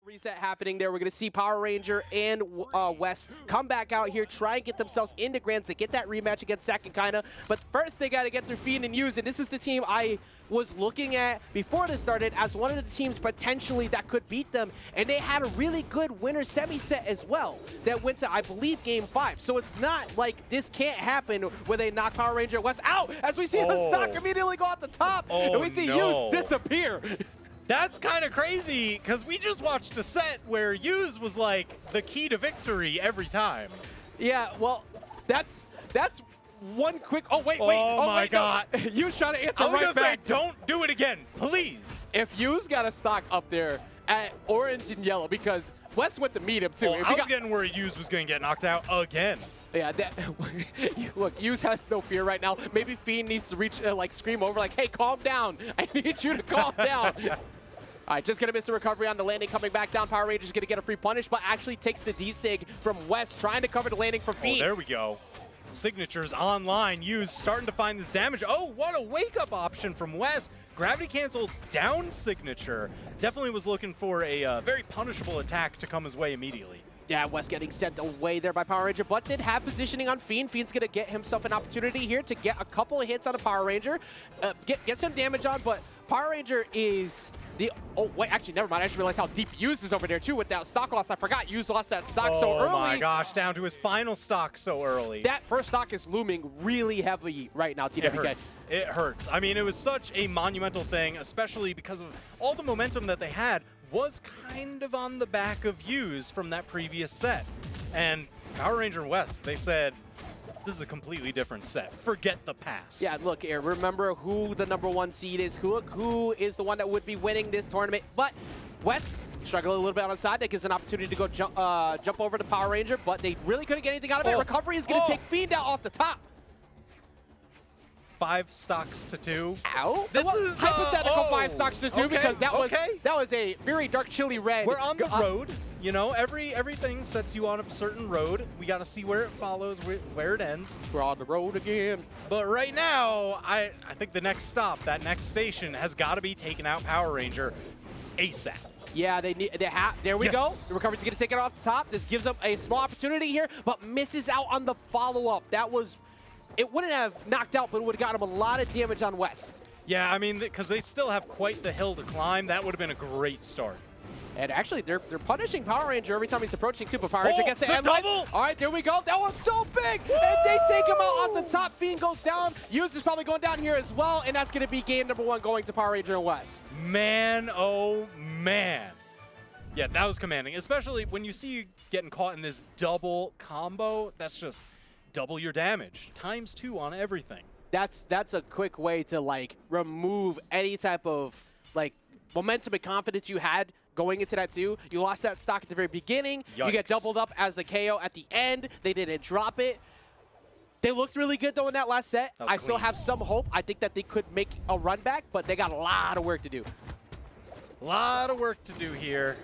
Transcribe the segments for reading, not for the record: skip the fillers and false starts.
Reset happening there. We're going to see Power Ranger and Wes come back out here, try and get themselves into Grands to get that rematch against Sakakina. But first, they got to get through Fiend and Yüz, and this is the team I was looking at before this started as one of the teams potentially that could beat them, and they had a really good winner semi-set as well that went to, I believe, Game 5. So it's not like this can't happen where they knock Power Ranger West out as we see the stock immediately go off the top, and we see Yüz disappear. That's kind of crazy, because we just watched a set where Yüz was like the key to victory every time. Yeah, well, that's one quick. Oh wait. Oh my God! No. Yüz trying to answer I was right gonna back. say, don't do it again, please. If Yüz got a stock up there at orange and yellow, because West went to meet him too. Well, I was getting worried Yüz was gonna get knocked out again. Yeah, look, Yüz has no fear right now. Maybe Fiend needs to reach, like, scream over, like, hey, calm down. I need you to calm down. All right, just going to miss the recovery on the landing, coming back down. Power Ranger's going to get a free punish, but actually takes the D-Sig from West, trying to cover the landing from Fiend. Oh, there we go. Signatures online. Yüz starting to find this damage. Oh, what a wake-up option from West. Gravity cancel down signature. Definitely was looking for a very punishable attack to come his way immediately. Yeah, West getting sent away there by Power Ranger, but did have positioning on Fiend. Fiend's going to get himself an opportunity here to get a couple of hits on a Power Ranger, get some damage on, but Power Ranger is the... Oh, wait, actually, never mind. I just realized how deep Yüz is over there, too, with that stock loss. I forgot Yüz lost that stock so early. Oh, my gosh, down to his final stock so early. That first stock is looming really heavily right now, TWK. It hurts. It hurts. I mean, it was such a monumental thing, especially because of all the momentum that they had was kind of on the back of Yüz from that previous set. And Power Ranger West, they said, this is a completely different set. Forget the past. Yeah, look here, remember who the #1 seed is, who is the one that would be winning this tournament. But West struggling a little bit on the side. That gives an opportunity to go jump over to Power Ranger, but they really couldn't get anything out of it. Recovery is going to take Fiend out off the top. 5 stocks to 2. Ow. This is hypothetical 5 stocks to 2 okay, because that was a very dark chili red. We're on the road. You know, everything sets you on a certain road. We got to see where it follows, where it ends. We're on the road again. But right now, I think the next stop, that next station, has got to be taking out Power Ranger ASAP. Yeah, there we go. The recovery's going to take it off the top. This gives them a small opportunity here, but misses out on the follow-up. That was... It wouldn't have knocked out, but it would have gotten him a lot of damage on West. Yeah, I mean, because they still have quite the hill to climb. That would have been a great start. And actually, they're punishing Power Ranger every time he's approaching, too. But Power Ranger gets the double. All right, there we go. That was so big. Woo! And they take him out off the top. Fiend goes down. Yüz is probably going down here as well. And that's going to be game #1 going to Power Ranger and West. Man, oh, man. Yeah, that was commanding. Especially when you see you getting caught in this double combo. That's just... double your damage, ×2 on everything. That's a quick way to, like, remove any type of, like, momentum and confidence you had going into that too. You lost that stock at the very beginning. Yikes. You get doubled up as a KO at the end. They didn't drop it. They looked really good, though, in that last set. I still have some hope. I think that they could make a run back, but they got a lot of work to do. A lot of work to do here.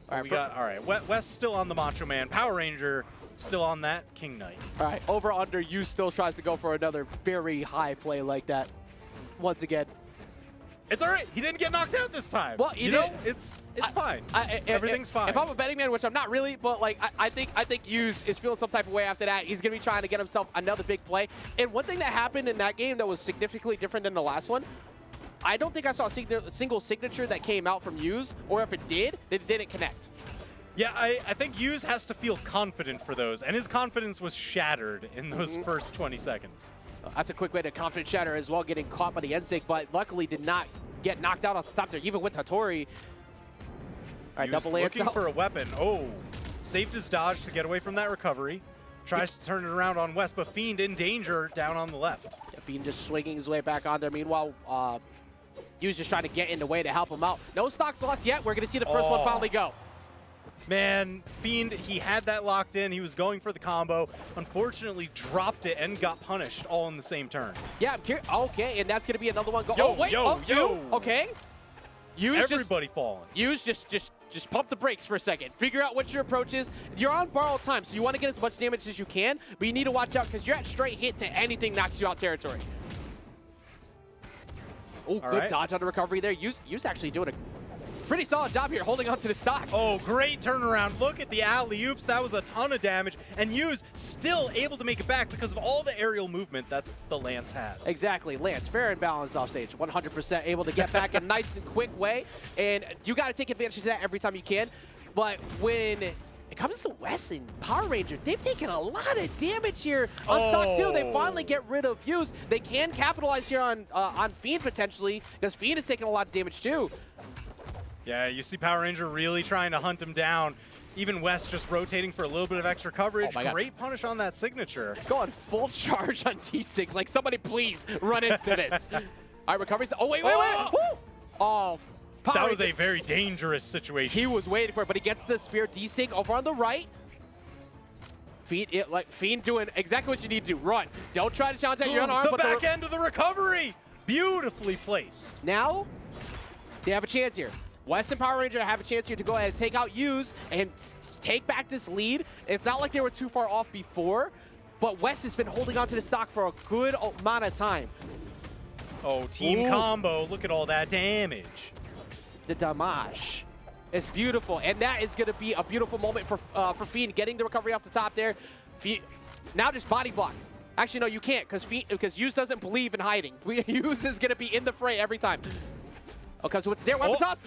All right, West still on the Macho Man. Power Ranger still on that King Knight. All right, over under, Yüz still tries to go for another very high play like that. Once again. It's all right. He didn't get knocked out this time. Well, you know, it's fine. Everything's fine. If I'm a betting man, which I'm not really, but like I think Yüz is feeling some type of way after that. He's gonna be trying to get himself another big play. And one thing that happened in that game that was significantly different than the last one, I don't think I saw a single signature that came out from Yüz, or if it did, it didn't connect. Yeah, I think Yüz has to feel confident for those, and his confidence was shattered in those first 20 seconds. That's a quick way to confidence shatter as well, getting caught by the NSYNC, but luckily did not get knocked out off the top there, even with Hattori. All right, double lance looking for a weapon. Oh, saved his dodge to get away from that recovery. Tries to turn it around on West, but Fiend in danger down on the left. Yeah, Fiend just swinging his way back on there. Meanwhile, Yüz just trying to get in the way to help him out. No stocks lost yet. We're going to see the first one finally go. Man, Fiend, he had that locked in. He was going for the combo. Unfortunately, dropped it and got punished all in the same turn. Yeah, I'm curious. Okay, and that's going to be another one. Yo, oh, wait. yo. Okay. Everybody falling. Yüz just pump the brakes for a second. Figure out what your approach is. You're on borrowed time, so you want to get as much damage as you can, but you need to watch out because you're at straight hit to anything knocks you out territory. Oh, good dodge on the recovery there. Yüz actually doing a pretty solid job here holding on to the stock. Oh, great turnaround. Look at the alley-oops. That was a ton of damage. And Yüz still able to make it back because of all the aerial movement that the Lance has. Exactly. Lance, fair and balanced off stage. 100% able to get back in a nice and quick way. And you got to take advantage of that every time you can. But when it comes to West and Power Ranger, they've taken a lot of damage here on stock too. They finally get rid of Yüz. They can capitalize here on Fiend potentially, because Fiend is taking a lot of damage too. Yeah, you see Power Ranger really trying to hunt him down. Even West just rotating for a little bit of extra coverage. Oh Great punish on that signature. Going full charge on T-Sig. Like, somebody please run into this. All right, recovery. Oh, wait. Woo! Oh, that was a very dangerous situation. He was waiting for it, but he gets the spear. D-Sig over on the right. Fiend doing exactly what you need to do. Run. Don't try to challenge that. You're unarmed. The back end of the recovery. Beautifully placed. Now, they have a chance here. West and Power Ranger have a chance here to go ahead and take out Yüz and take back this lead. It's not like they were too far off before, but West has been holding on to the stock for a good amount of time. Oh, team combo. Look at all that damage. The damage. It's beautiful, and that is going to be a beautiful moment for Fiend, getting the recovery off the top there. Now just body block. Actually, no, you can't, because Yüz doesn't believe in hiding. Yüz is going to be in the fray every time. Okay, so with their weapon toss.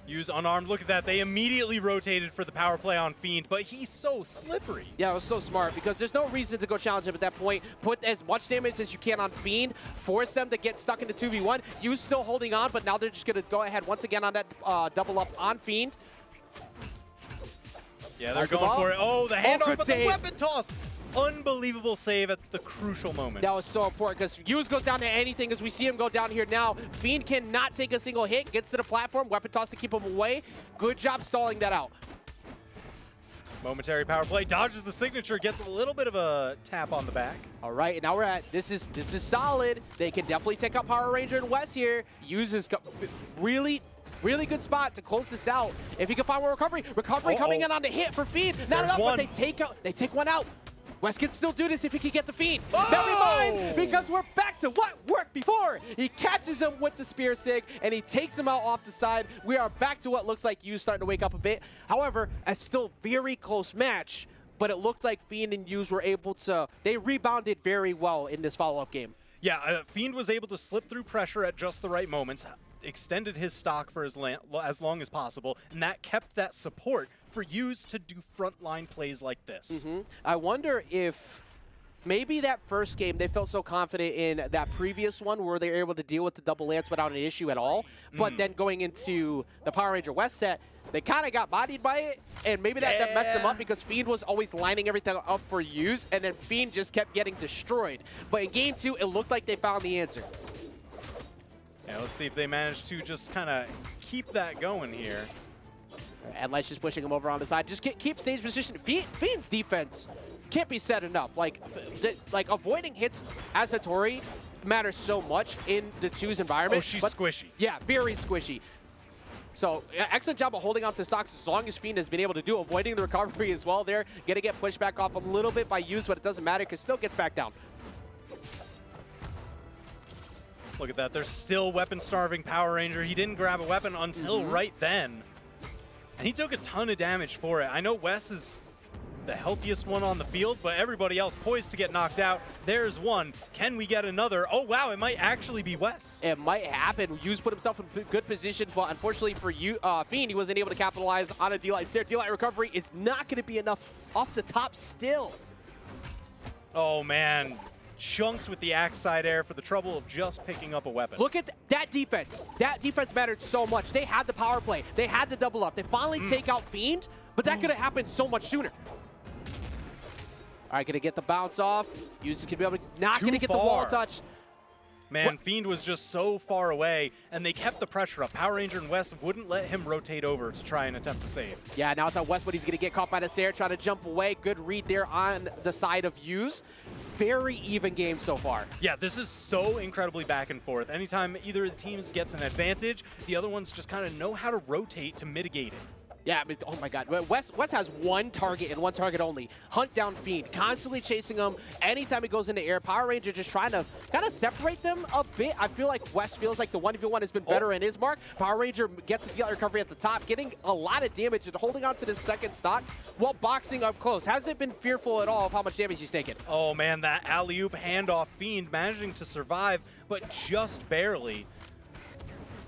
Yüz unarmed. Look at that. They immediately rotated for the power play on Fiend, but he's so slippery. Yeah, it was so smart because there's no reason to go challenge him at that point. Put as much damage as you can on Fiend. Force them to get stuck into 2v1. Yüz still holding on, but now they're just going to go ahead once again on that double up on Fiend. Yeah, they're going for it. Oh, the handoff, but the weapon toss. Unbelievable save at the crucial moment. That was so important because Yüz goes down to anything as we see him go down here now. Fiend cannot take a single hit, gets to the platform, weapon toss to keep him away. Good job stalling that out. Momentary power play, dodges the signature, gets a little bit of a tap on the back. All right, and now we're at, this is solid. They can definitely take out Power Ranger and West here. Yüz is really good spot to close this out. If he can find more recovery coming in on the hit for Fiend. Not enough, but they take one out. West can still do this if he can get the Fiend. Never mind, because we're back to what worked before. He catches him with the spear sig, and he takes him out off the side. We are back to what looks like Yüz starting to wake up a bit. However, a still very close match, but it looked like Fiend and Yüz were able to, they rebounded very well in this follow-up game. Yeah, Fiend was able to slip through pressure at just the right moments, extended his stock for as long as possible, and that kept that support for Yüz to do frontline plays like this. I wonder if maybe that first game they felt so confident in that previous one where they were able to deal with the double lance without an issue at all, but then going into the Power Ranger West set, they kind of got bodied by it, and maybe that messed them up because Fiend was always lining everything up for Yüz, and then Fiend just kept getting destroyed. But in game 2, it looked like they found the answer. Yeah, let's see if they manage to just kind of keep that going here. And Light's just pushing him over on the side. Just keep stage position. Fiend's defense can't be said enough. Like avoiding hits as Hattori matters so much in the 2's environment. Oh, she's squishy. Yeah, very squishy. So excellent job of holding on to stocks as long as Fiend has been able to do, avoiding the recovery as well there. Gonna get pushed back off a little bit by Yüz, but it doesn't matter because still gets back down. Look at that. There's still weapon-starving Power Ranger. He didn't grab a weapon until right then. And he took a ton of damage for it. I know Wes is the healthiest one on the field, but everybody else poised to get knocked out. There's one. Can we get another? Oh, wow. It might actually be Wes. It might happen. Yüz put himself in good position, but unfortunately for Fiend, he wasn't able to capitalize on a D-Light. D-Light recovery is not going to be enough off the top still. Oh, man. Chunked with the axe side air for the trouble of just picking up a weapon. Look at that defense. That defense mattered so much. They had the power play. They had the double up. They finally take out Fiend, but that could have happened so much sooner. All right, gonna get the bounce off. Yüz is gonna be able to, not gonna get the wall touch. Man, Fiend was just so far away, and they kept the pressure up. Power Ranger and West wouldn't let him rotate over to try and attempt to save. Yeah, now it's on West, but he's gonna get caught by the Sair, trying to jump away. Good read there on the side of Yüz. Very even game so far. Yeah, this is so incredibly back and forth. Anytime either of the teams gets an advantage, the other ones just kind of know how to rotate to mitigate it. Yeah, I mean, oh my God. West has one target and one target only. Hunt down Fiend, constantly chasing him. Anytime he goes into air, Power Ranger just trying to kind of separate them a bit. I feel like West feels like the 1v1 has been better in his mark. Power Ranger gets the field recovery at the top, getting a lot of damage and holding on to the second stock while boxing up close. Hasn't been fearful at all of how much damage he's taken. Oh man, that alley-oop handoff. Fiend managing to survive, but just barely.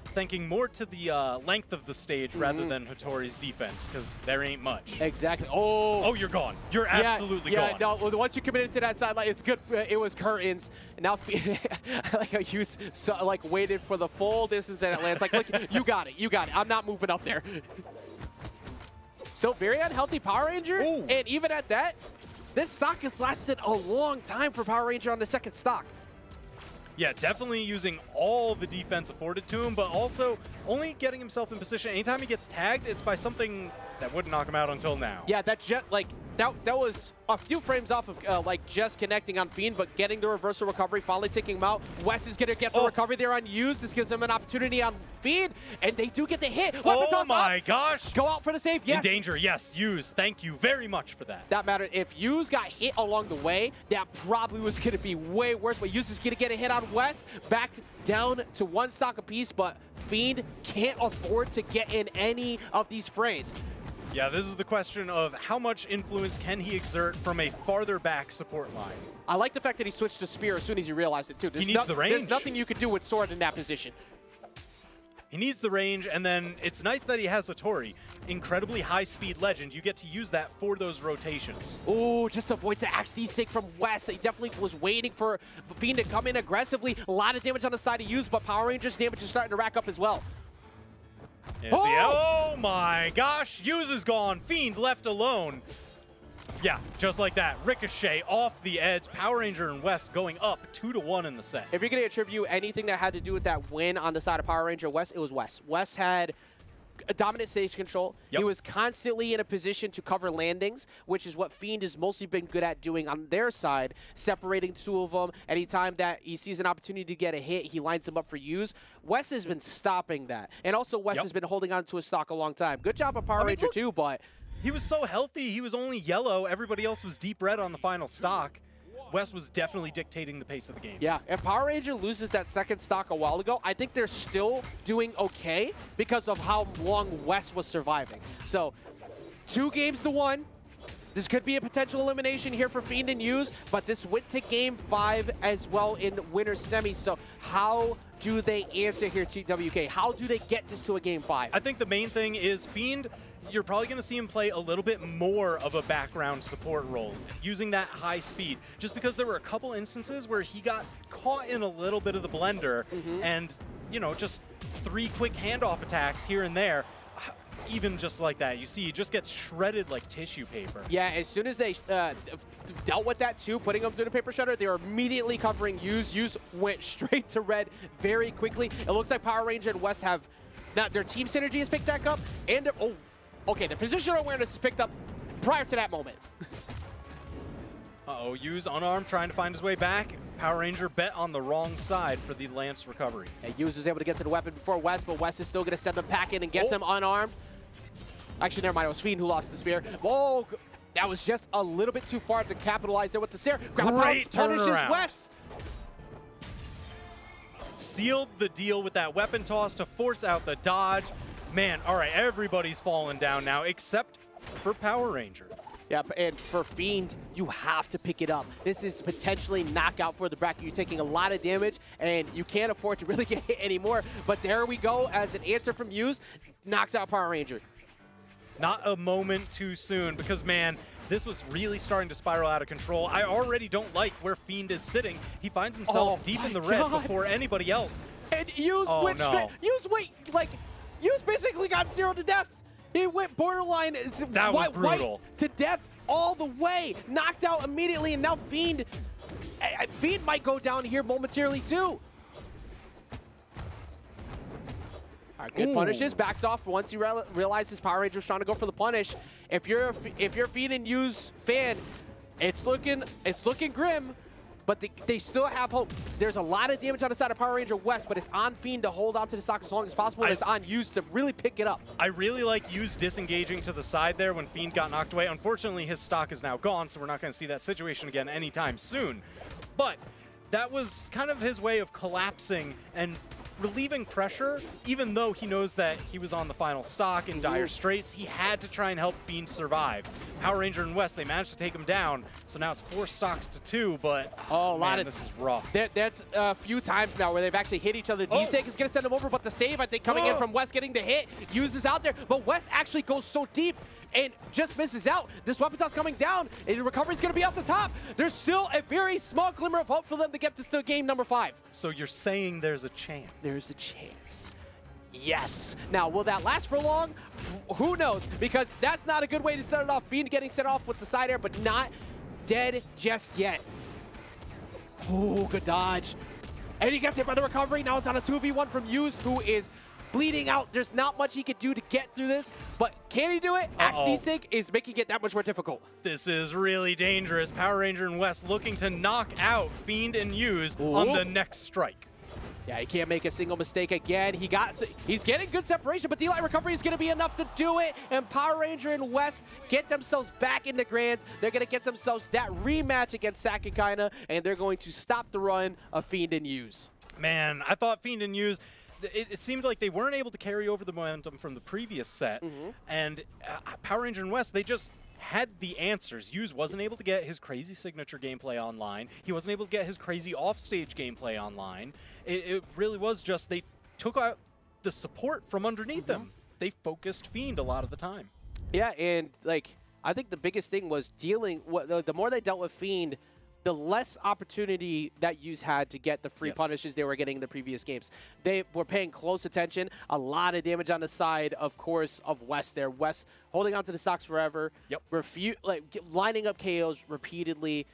Thinking more to the length of the stage rather than Hattori's defense, because there ain't much. Exactly. Oh, you're gone. You're absolutely gone. Yeah, no, once you committed to that sideline, it's good. It was curtains. And now, like a use, like waited for the full distance and it lands. Like, look, you got it. You got it. I'm not moving up there. Still very unhealthy Power Ranger. Ooh. And even at that, this stock has lasted a long time for Power Ranger on the second stock. Yeah, definitely using all the defense afforded to him, but also only getting himself in position. Anytime he gets tagged, it's by something that wouldn't knock him out until now. Yeah, that was a few frames off of like just connecting on Fiend, but getting the reversal recovery, finally taking him out. Wes is gonna get the recovery there on Yüz. This gives him an opportunity on Fiend, and they do get the hit. Oh my gosh! Go out for the save. Yes. In danger. Yes, Yüz. Thank you very much for that. That mattered. If Yüz got hit along the way, that probably was gonna be way worse. But Yüz is gonna get a hit on Wes, back down to one stock apiece. But Fiend can't afford to get in any of these frays. Yeah, this is the question of how much influence can he exert from a farther back support line. I like the fact that he switched to Spear as soon as he realized it, too. He needs the range. There's nothing you can do with Sword in that position. He needs the range, and then it's nice that he has Hattori. Incredibly high-speed legend. You get to use that for those rotations. Ooh, just avoids the Axe D-Sig from West. He definitely was waiting for Fiend to come in aggressively. A lot of damage on the side of Yüz, but Power Rangers damage is starting to rack up as well. Oh my gosh, Yüz is gone. Fiend left alone. Yeah, just like that. Ricochet off the edge. Power Ranger and West going up 2-1 in the set. If you're going to attribute anything that had to do with that win on the side of Power Ranger West, it was West. West had a dominant stage control. Yep. He was constantly in a position to cover landings, which is what Fiend has mostly been good at doing on their side, separating two of them. Anytime that he sees an opportunity to get a hit, he lines them up for Yüz. West has been stopping that. And also West has been holding on to his stock a long time. Good job of Power Ranger too, but he was so healthy. He was only yellow. Everybody else was deep red on the final stock. West was definitely dictating the pace of the game. Yeah, if Power Ranger loses that second stock a while ago, I think they're still doing okay because of how long West was surviving. So, 2 games to 1. This could be a potential elimination here for Fiend and Yüz, but this went to Game 5 as well in winner's semi. So, how do they answer here, TWK? How do they get this to a Game 5? I think the main thing is Fiend, you're probably going to see him play a little bit more of a background support role, using that high speed, just because there were a couple instances where he got caught in a little bit of the blender and, you know, just 3 quick handoff attacks here and there. Even just like that, you see he just gets shredded like tissue paper. Yeah, as soon as they dealt with that too, putting him through the paper shredder, they were immediately covering Yüz. Yüz went straight to red very quickly. It looks like Power Ranger and West have, now their team synergy has picked back up, and okay, the positional awareness is picked up prior to that moment. Uh-oh, Yüz unarmed, trying to find his way back. Power Ranger bet on the wrong side for the Lance recovery. And Yüz is able to get to the weapon before West, but West is still going to send them back in and gets him unarmed. Actually, never mind, it was Fiend who lost the spear. Whoa, that was just a little bit too far to capitalize there with the Sarah. Great punishes turnaround. West. Sealed the deal with that weapon toss to force out the dodge. Man, all right, everybody's falling down now except for Power Ranger. Yep, and for Fiend, you have to pick it up. This is potentially knockout for the bracket. You're taking a lot of damage, and you can't afford to really get hit anymore. But there we go, as an answer from Yüz, knocks out Power Ranger. Not a moment too soon, because, man, this was really starting to spiral out of control. I already don't like where Fiend is sitting. He finds himself deep in the red before anybody else. And Yüz went straight. Yüz basically got 0 to deaths. He went borderline wiped to death all the way, knocked out immediately, and now Fiend might go down here momentarily too. All right, good punishes, backs off once he realizes Power Ranger's trying to go for the punish. If you're a Fiend and Yüz fan, it's looking grim. but they still have hope. There's a lot of damage on the side of Power Ranger West, but it's on Fiend to hold on to the stock as long as possible, and it's on Yüz to really pick it up. I really like Yüz disengaging to the side there when Fiend got knocked away. Unfortunately, his stock is now gone, so we're not going to see that situation again anytime soon. But that was kind of his way of collapsing and relieving pressure, even though he knows that he was on the final stock in dire straits. He had to try and help Fiend survive. Power Ranger and West, they managed to take him down, so now it's 4 stocks to 2, but this is rough. That's a few times now where they've actually hit each other. D-Sig is going to send him over, but the save, I think, coming in from West getting the hit, Yüz is out there, but West actually goes so deep and just misses out. This weapon toss coming down, and the recovery is going to be out the top. There's still a very small glimmer of hope for them to get to game number 5. So you're saying there's a chance? There's a chance. Yes. Now, will that last for long? Who knows? Because that's not a good way to set it off. Fiend getting set off with the side air, but not dead just yet. Oh, good dodge. And he gets hit by the recovery. Now it's on a 2v1 from Yüz, who is bleeding out. There's not much he could do to get through this, but can he do it? Axe D-Sig is making it that much more difficult. This is really dangerous. Power Ranger and West looking to knock out Fiend and Yüz on the next strike. Yeah, he can't make a single mistake again. He's getting good separation, but D-Light recovery is going to be enough to do it. And Power Ranger and West get themselves back in the Grands. They're going to get themselves that rematch against Sakakaina, and they're going to stop the run of Fiend and Yüz. Man, I thought Fiend and Yüz, it seemed like they weren't able to carry over the momentum from the previous set. And Power Ranger and West, they just had the answers. Yüz wasn't able to get his crazy signature gameplay online. He wasn't able to get his crazy offstage gameplay online. It really was just they took out the support from underneath them. They focused Fiend a lot of the time. Yeah, and like I think the biggest thing was the more they dealt with Fiend, the less opportunity that Yüz had to get the free punishes they were getting in the previous games. They were paying close attention. A lot of damage on the side, of course, of West there. West holding on to the stocks forever, lining up KOs repeatedly,